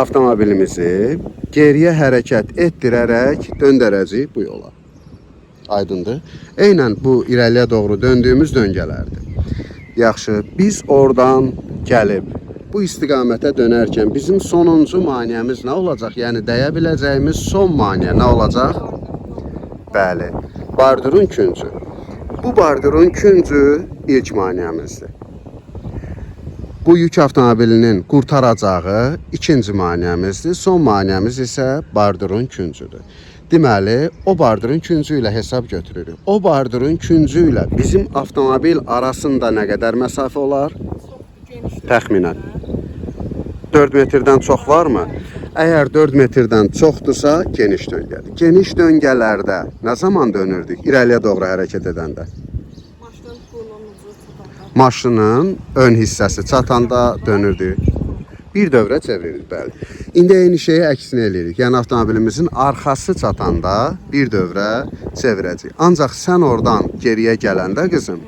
Avtomobilimizi geriyə hərəkət etdirərək döndürəcəyik bu yola. Aydındır. Eynən bu irəliyə doğru döndüyümüz döngələrdir. Yaxşı, biz oradan gəlib bu istiqamətə dönərkən bizim sonuncu maniyemiz nə olacaq? Yəni dəyə biləcəyimiz son maniyə nə olacaq? Bəli, bardurun küncü. Bu bardurun küncü ilk maniyemizdir. Bu yük avtomobilinin qurtaracağı ikinci maniyemizdir. Son maniyemiz isə bardurun küncüdür. Deməli, o bardurun küncü ilə hesab götürürük. O bardurun küncü ilə bizim avtomobil arasında nə qədər məsafə olar? Təxminən. 4 metrdən çox varmı? Əgər 4 metrdən çoxdursa, geniş döngədir. Geniş döngələrdə nə zaman dönürdük? İrəliyə doğru hərəkət edəndə. Maşının ön hissəsi çatanda dönürdük. Bir dövrə çeviririk, bəli. İndi eyni şeyi əksinə eləyirik. Yəni avtomobilimizin arxası çatanda bir dövrə çevirəcəyik. Ancaq sən oradan geriyə gələndə qızım,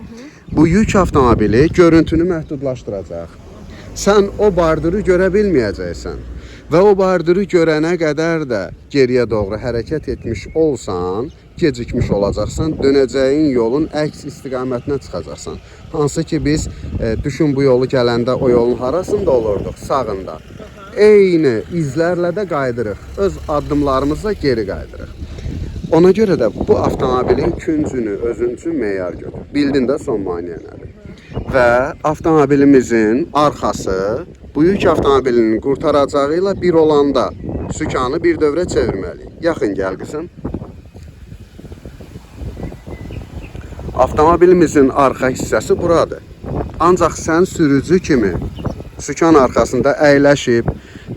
bu yük avtomobili görüntünü məhdudlaşdıracaq. Sən o barduru görə bilməyəcəksən. Və o barduru görənə qədər də geriyə doğru hərəkət etmiş olsan, gecikmiş olacaqsan, dönəcəyin yolun əks istiqamətinə çıxacaqsan. Hansı ki biz düşün bu yolu gələndə o yolun harasında olurduq? Sağında. Eyni izlərlə də qaydırıq. Öz addımlarımızla geri qaydırıq. Ona görə də bu avtomobilin küncünü özün üçün meyar götür. Bildin də son maniyə nədir? Və avtomobilimizin arxası bu yük avtomobilinin qurtaracağı ilə bir olanda sükanı bir dövrə çevirməliyik. Yaxın gəl qızım. Avtomobilimizin arxa hissəsi buradır. Ancaq sən sürücü kimi sükan arxasında əyləşib,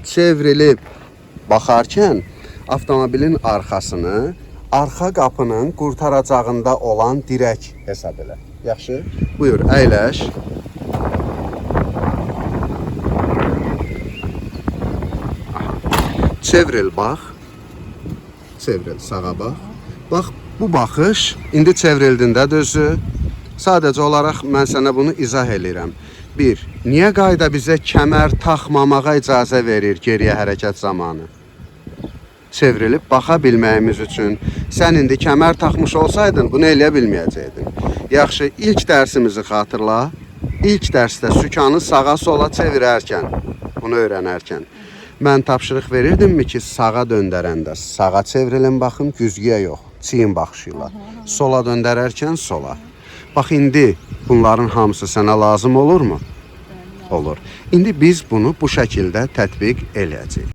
çevrilib baxarkən avtomobilin arxasını arxa qapının qurtaracağında olan dirək hesab elə. Yaxşı? Buyur, əyləş. Çevril, bax. Çevril, sağa bax. Bax, bu baxış indi çevrildində düzü. Sadəcə olaraq mən sənə bunu izah eləyirəm. 1. Niyə qayda bizə kəmər taxmamağa icazə verir geriyə hərəkət zamanı? Çevrilib baxa bilməyimiz üçün. Sən indi kəmər taxmış olsaydın, bunu eləyə bilməyəcəydin. Yaxşı, ilk dərsimizi xatırla. İlk dərsdə sükanı sağa sola çevirərkən, bunu öyrənərkən, mən tapşırıq verirdimmi ki, sağa döndərəndə sağa çevrilin baxın, güzgüyə yox, çiyin baxışı ilə. Sola döndərərkən sola. Bax, indi bunların hamısı sənə lazım olurmu? Olur. İndi biz bunu bu şəkildə tətbiq eləyəcəyik.